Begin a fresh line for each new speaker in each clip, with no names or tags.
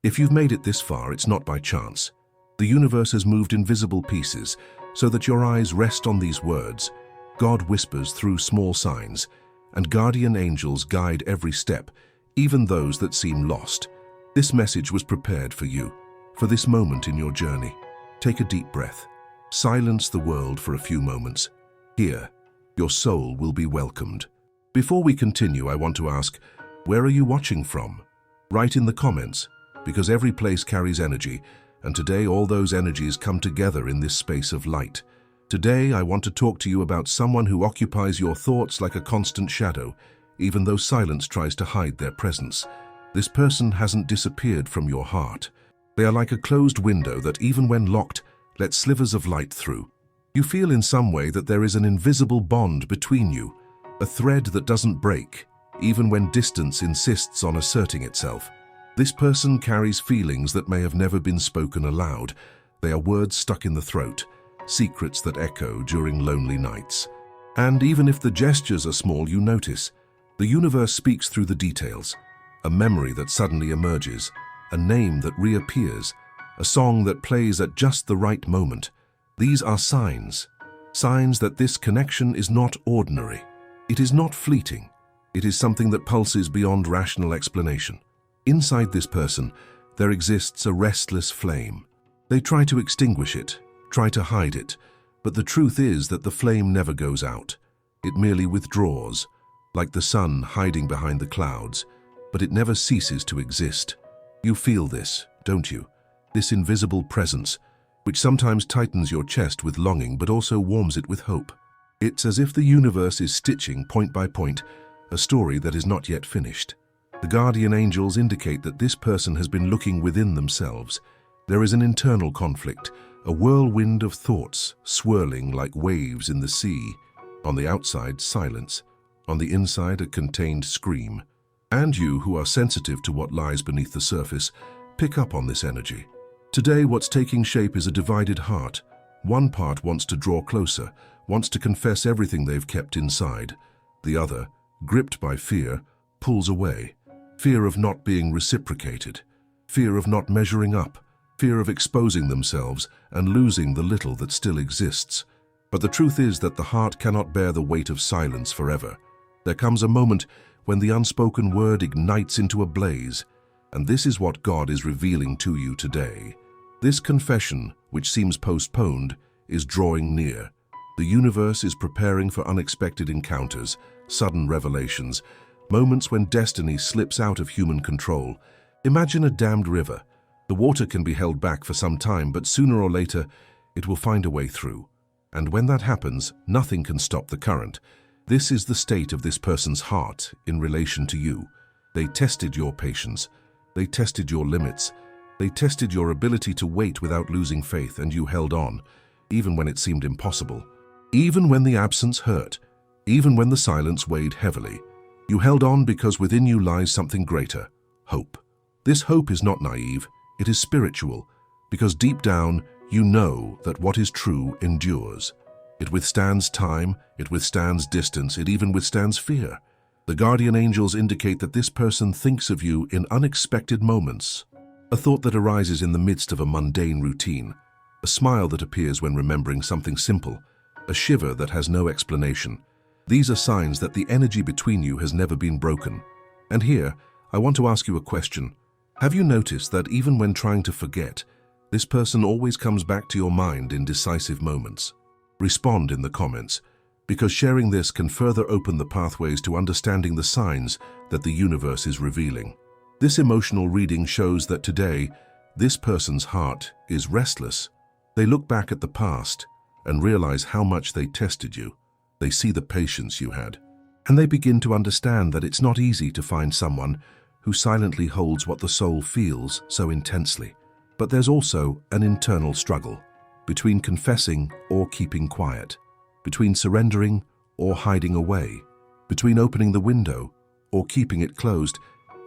If you've made it this far, it's not by chance. The universe has moved invisible pieces so that your eyes rest on these words. God whispers through small signs, and guardian angels guide every step, even those that seem lost. This message was prepared for you, for this moment in your journey. Take a deep breath. Silence the world for a few moments. Here, your soul will be welcomed. Before we continue, I want to ask, where are you watching from? Write in the comments, because every place carries energy, and today all those energies come together in this space of light. Today, I want to talk to you about someone who occupies your thoughts like a constant shadow, even though silence tries to hide their presence. This person hasn't disappeared from your heart. They are like a closed window that, even when locked, lets slivers of light through. You feel in some way that there is an invisible bond between you, a thread that doesn't break, even when distance insists on asserting itself. This person carries feelings that may have never been spoken aloud. They are words stuck in the throat, secrets that echo during lonely nights. And even if the gestures are small, you notice. The universe speaks through the details. A memory that suddenly emerges, a name that reappears, a song that plays at just the right moment. These are signs that this connection is not ordinary. It is not fleeting. It is something that pulses beyond rational explanation. Inside this person, there exists a restless flame. They try to extinguish it, try to hide it, but the truth is that the flame never goes out. It merely withdraws, like the sun hiding behind the clouds, but it never ceases to exist. You feel this, don't you? This invisible presence, which sometimes tightens your chest with longing but also warms it with hope. It's as if the universe is stitching, point by point, a story that is not yet finished. The guardian angels indicate that this person has been looking within themselves. There is an internal conflict, a whirlwind of thoughts swirling like waves in the sea. On the outside, silence. On the inside, a contained scream. And you, who are sensitive to what lies beneath the surface, pick up on this energy. Today, what's taking shape is a divided heart. One part wants to draw closer, wants to confess everything they've kept inside. The other, gripped by fear, pulls away. Fear of not being reciprocated, fear of not measuring up, fear of exposing themselves and losing the little that still exists. But the truth is that the heart cannot bear the weight of silence forever. There comes a moment when the unspoken word ignites into a blaze, and this is what God is revealing to you today. This confession, which seems postponed, is drawing near. The universe is preparing for unexpected encounters, sudden revelations, moments when destiny slips out of human control. Imagine a dammed river. The water can be held back for some time, but sooner or later, it will find a way through. And when that happens, nothing can stop the current. This is the state of this person's heart in relation to you. They tested your patience. They tested your limits. They tested your ability to wait without losing faith, and you held on, even when it seemed impossible. Even when the absence hurt, even when the silence weighed heavily. You held on because within you lies something greater, hope. This hope is not naive, it is spiritual, because deep down you know that what is true endures. It withstands time, it withstands distance, it even withstands fear. The guardian angels indicate that this person thinks of you in unexpected moments. A thought that arises in the midst of a mundane routine, a smile that appears when remembering something simple, a shiver that has no explanation. These are signs that the energy between you has never been broken. And here, I want to ask you a question. Have you noticed that even when trying to forget, this person always comes back to your mind in decisive moments? Respond in the comments, because sharing this can further open the pathways to understanding the signs that the universe is revealing. This emotional reading shows that today, this person's heart is restless. They look back at the past and realize how much they tested you. They see the patience you had, and they begin to understand that it's not easy to find someone who silently holds what the soul feels so intensely. But there's also an internal struggle between confessing or keeping quiet, between surrendering or hiding away, between opening the window or keeping it closed,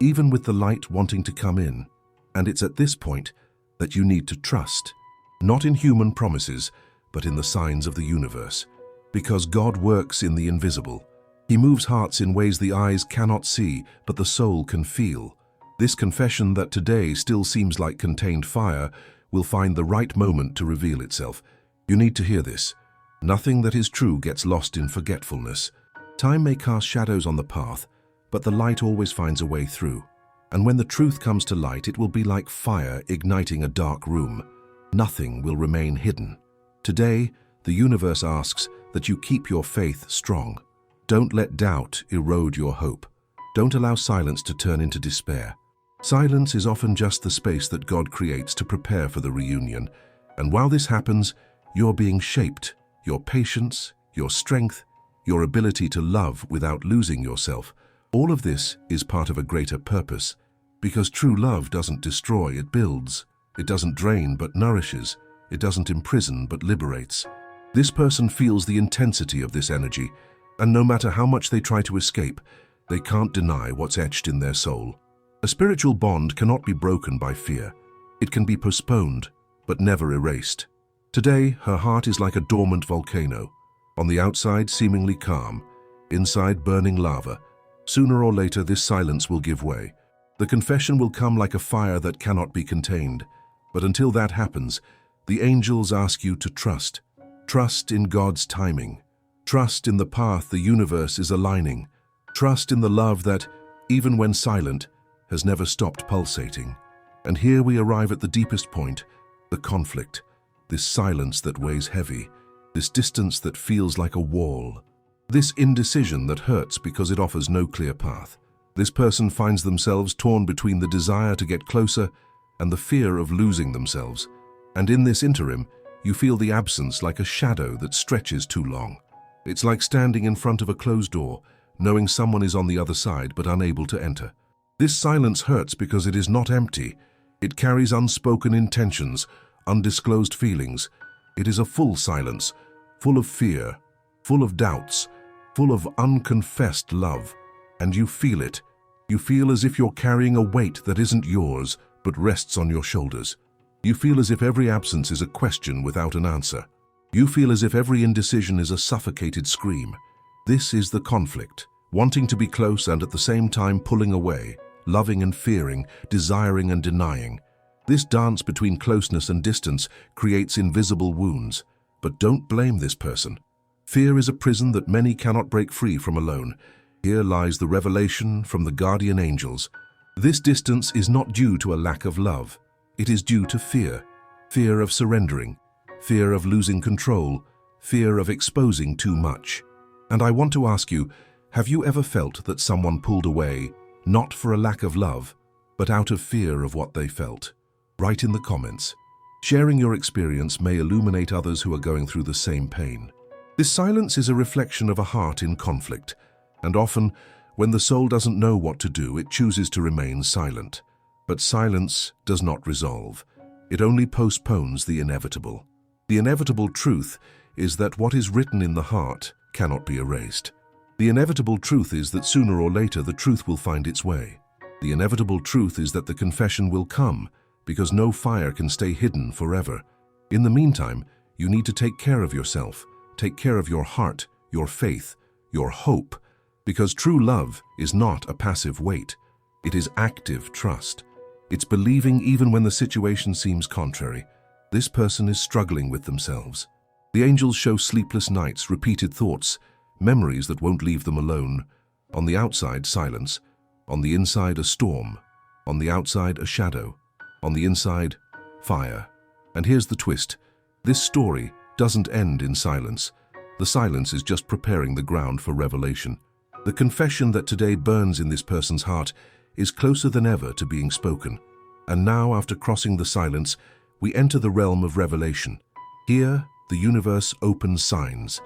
even with the light wanting to come in. And it's at this point that you need to trust, not in human promises, but in the signs of the universe. Because God works in the invisible. He moves hearts in ways the eyes cannot see, but the soul can feel. This confession that today still seems like contained fire will find the right moment to reveal itself. You need to hear this. Nothing that is true gets lost in forgetfulness. Time may cast shadows on the path, but the light always finds a way through. And when the truth comes to light, it will be like fire igniting a dark room. Nothing will remain hidden. Today, the universe asks that you keep your faith strong. Don't let doubt erode your hope. Don't allow silence to turn into despair. Silence is often just the space that God creates to prepare for the reunion. And while this happens, you're being shaped. Your patience, your strength, your ability to love without losing yourself. All of this is part of a greater purpose. Because true love doesn't destroy, it builds. It doesn't drain but nourishes. It doesn't imprison but liberates. This person feels the intensity of this energy, and no matter how much they try to escape, they can't deny what's etched in their soul. A spiritual bond cannot be broken by fear. It can be postponed, but never erased. Today, her heart is like a dormant volcano. On the outside, seemingly calm. Inside, burning lava. Sooner or later, this silence will give way. The confession will come like a fire that cannot be contained. But until that happens, the angels ask you to trust. Trust in God's timing. Trust in the path the universe is aligning. Trust in the love that, even when silent, has never stopped pulsating. And here we arrive at the deepest point, the conflict. This silence that weighs heavy. This distance that feels like a wall. This indecision that hurts because it offers no clear path. This person finds themselves torn between the desire to get closer and the fear of losing themselves. And in this interim, you feel the absence like a shadow that stretches too long. It's like standing in front of a closed door, knowing someone is on the other side but unable to enter. This silence hurts because it is not empty. It carries unspoken intentions, undisclosed feelings. It is a full silence, full of fear, full of doubts, full of unconfessed love. And you feel it. You feel as if you're carrying a weight that isn't yours, but rests on your shoulders. You feel as if every absence is a question without an answer. You feel as if every indecision is a suffocated scream. This is the conflict, wanting to be close and at the same time pulling away, loving and fearing, desiring and denying. This dance between closeness and distance creates invisible wounds. But don't blame this person. Fear is a prison that many cannot break free from alone. Here lies the revelation from the guardian angels. This distance is not due to a lack of love. It is due to fear. Fear of surrendering. Fear of losing control. Fear of exposing too much. And I want to ask you, have you ever felt that someone pulled away, not for a lack of love, but out of fear of what they felt? Write in the comments. Sharing your experience may illuminate others who are going through the same pain. This silence is a reflection of a heart in conflict, and often, when the soul doesn't know what to do, it chooses to remain silent. But silence does not resolve. It only postpones the inevitable. The inevitable truth is that what is written in the heart cannot be erased. The inevitable truth is that sooner or later the truth will find its way. The inevitable truth is that the confession will come, because no fire can stay hidden forever. In the meantime, you need to take care of yourself, take care of your heart, your faith, your hope, because true love is not a passive wait. It is active trust. It's believing even when the situation seems contrary. This person is struggling with themselves. The angels show sleepless nights, repeated thoughts, memories that won't leave them alone. On the outside, silence. On the inside, a storm. On the outside, a shadow. On the inside, fire. And here's the twist. This story doesn't end in silence. The silence is just preparing the ground for revelation. The confession that today burns in this person's heart is closer than ever to being spoken. And now, after crossing the silence, we enter the realm of revelation. Here, the universe opens signs.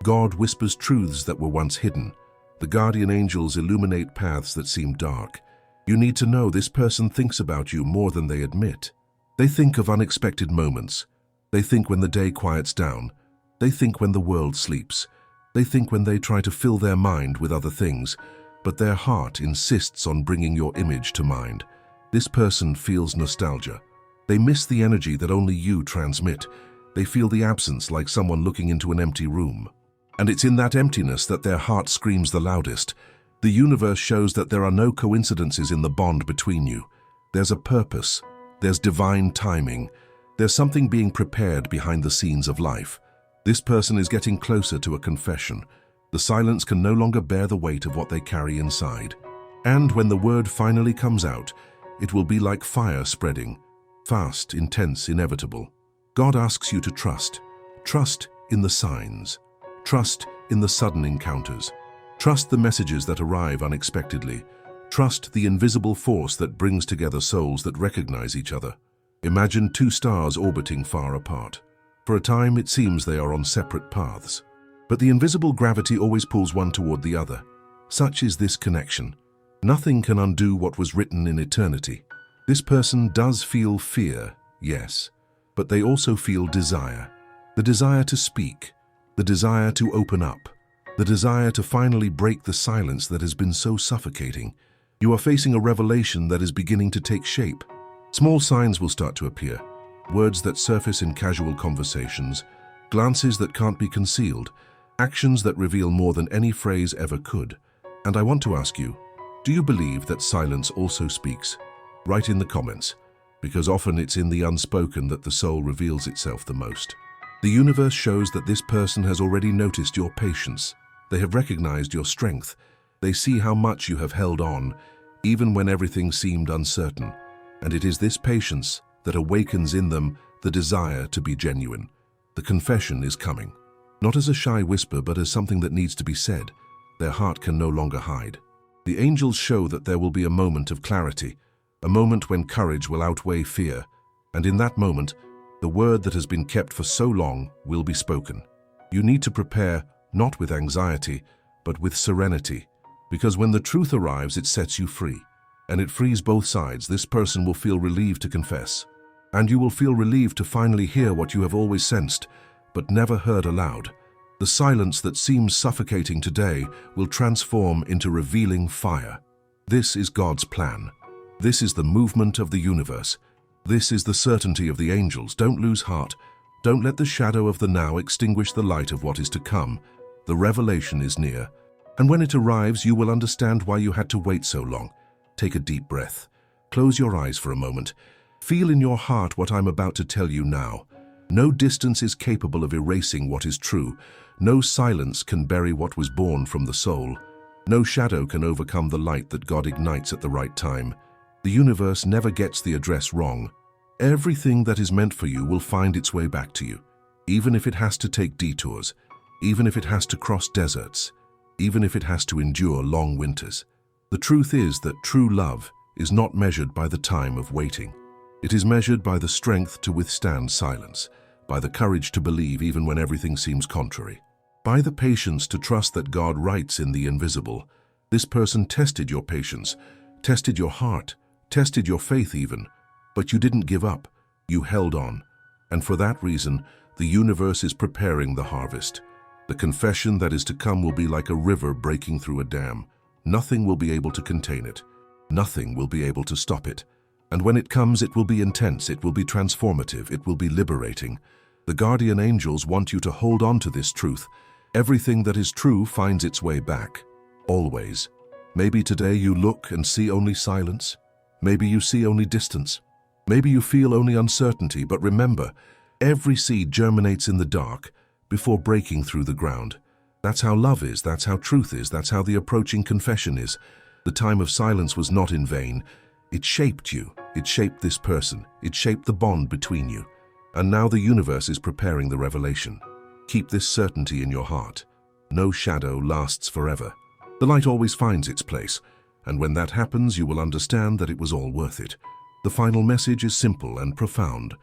God whispers truths that were once hidden. The guardian angels illuminate paths that seem dark. You need to know this person thinks about you more than they admit. They think of unexpected moments. They think when the day quiets down. They think when the world sleeps. They think when they try to fill their mind with other things, but their heart insists on bringing your image to mind. This person feels nostalgia. They miss the energy that only you transmit. They feel the absence like someone looking into an empty room. And it's in that emptiness that their heart screams the loudest. The universe shows that there are no coincidences in the bond between you. There's a purpose. There's divine timing. There's something being prepared behind the scenes of life. This person is getting closer to a confession. The silence can no longer bear the weight of what they carry inside. And when the word finally comes out, it will be like fire spreading, fast, intense, inevitable. God asks you to trust. Trust in the signs. Trust in the sudden encounters. Trust the messages that arrive unexpectedly. Trust the invisible force that brings together souls that recognize each other. Imagine two stars orbiting far apart. For a time, it seems they are on separate paths. But the invisible gravity always pulls one toward the other. Such is this connection. Nothing can undo what was written in eternity. This person does feel fear, yes, but they also feel desire. The desire to speak, the desire to open up, the desire to finally break the silence that has been so suffocating. You are facing a revelation that is beginning to take shape. Small signs will start to appear, words that surface in casual conversations, glances that can't be concealed, actions that reveal more than any phrase ever could. And I want to ask you, do you believe that silence also speaks? Write in the comments, because often it's in the unspoken that the soul reveals itself the most. The universe shows that this person has already noticed your patience. They have recognized your strength. They see how much you have held on, even when everything seemed uncertain. And it is this patience that awakens in them the desire to be genuine. The confession is coming. Not as a shy whisper, but as something that needs to be said. Their heart can no longer hide. The angels show that there will be a moment of clarity, a moment when courage will outweigh fear, and in that moment, the word that has been kept for so long will be spoken. You need to prepare not with anxiety, but with serenity, because when the truth arrives, it sets you free, and it frees both sides. This person will feel relieved to confess, and you will feel relieved to finally hear what you have always sensed, but never heard aloud. The silence that seems suffocating today will transform into revealing fire. This is God's plan. This is the movement of the universe. This is the certainty of the angels. Don't lose heart. Don't let the shadow of the now extinguish the light of what is to come. The revelation is near. And when it arrives, you will understand why you had to wait so long. Take a deep breath. Close your eyes for a moment. Feel in your heart what I'm about to tell you now. No distance is capable of erasing what is true. No silence can bury what was born from the soul. No shadow can overcome the light that God ignites at the right time. The universe never gets the address wrong. Everything that is meant for you will find its way back to you, even if it has to take detours, even if it has to cross deserts, even if it has to endure long winters. The truth is that true love is not measured by the time of waiting. It is measured by the strength to withstand silence, by the courage to believe even when everything seems contrary, by the patience to trust that God writes in the invisible. This person tested your patience, tested your heart, tested your faith even, but you didn't give up. You held on. And for that reason, the universe is preparing the harvest. The confession that is to come will be like a river breaking through a dam. Nothing will be able to contain it. Nothing will be able to stop it. And when it comes, it will be intense, it will be transformative, it will be liberating. The guardian angels want you to hold on to this truth. Everything that is true finds its way back. Always. Maybe today you look and see only silence. Maybe you see only distance. Maybe you feel only uncertainty, but remember, every seed germinates in the dark before breaking through the ground. That's how love is, that's how truth is, that's how the approaching confession is. The time of silence was not in vain. It shaped you, it shaped this person, it shaped the bond between you. And now the universe is preparing the revelation. Keep this certainty in your heart. No shadow lasts forever. The light always finds its place, and when that happens, you will understand that it was all worth it. The final message is simple and profound.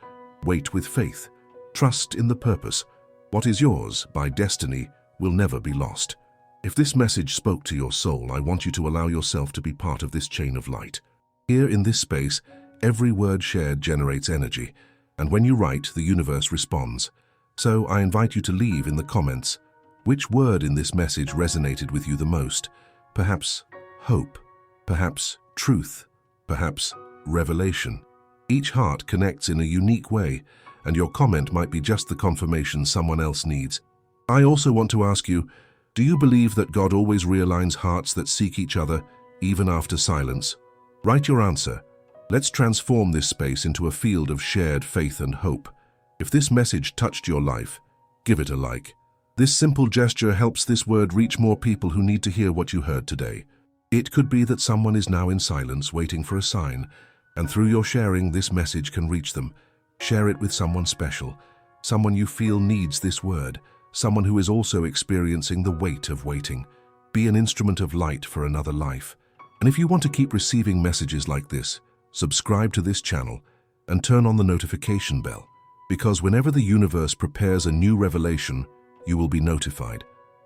Wait with faith. Trust in the purpose. What is yours by destiny will never be lost. If this message spoke to your soul, I want you to allow yourself to be part of this chain of light. Here in this space, every word shared generates energy, and when you write, the universe responds. So I invite you to leave in the comments which word in this message resonated with you the most. Perhaps hope, perhaps truth, perhaps revelation. Each heart connects in a unique way, and your comment might be just the confirmation someone else needs. I also want to ask you, Do you believe that God always realigns hearts that seek each other, even after silence? Write your answer. Let's transform this space into a field of shared faith and hope. If this message touched your life, give it a like. This simple gesture helps this word reach more people who need to hear what you heard today. It could be that someone is now in silence waiting for a sign, and through your sharing, this message can reach them. Share it with someone special, someone you feel needs this word, someone who is also experiencing the weight of waiting. Be an instrument of light for another life. And if you want to keep receiving messages like this, subscribe to this channel and turn on the notification bell, because whenever the universe prepares a new revelation, you will be notified,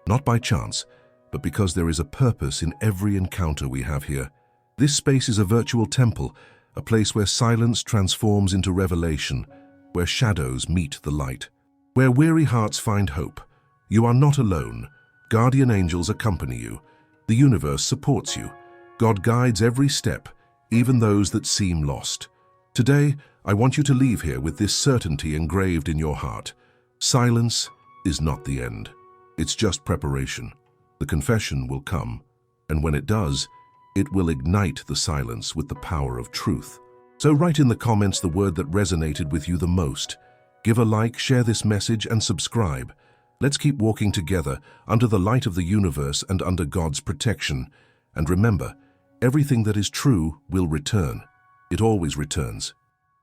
not by chance, but because there is a purpose in every encounter we have here. This space is a virtual temple, a place where silence transforms into revelation, where shadows meet the light, where weary hearts find hope. You are not alone. Guardian angels accompany you. The universe supports you. God guides every step, even those that seem lost. Today, I want you to leave here with this certainty engraved in your heart. Silence is not the end. It's just preparation. The confession will come, and when it does, it will ignite the silence with the power of truth. So write in the comments the word that resonated with you the most. Give a like, share this message, and subscribe. Let's keep walking together under the light of the universe and under God's protection. And remember, everything that is true will return. It always returns.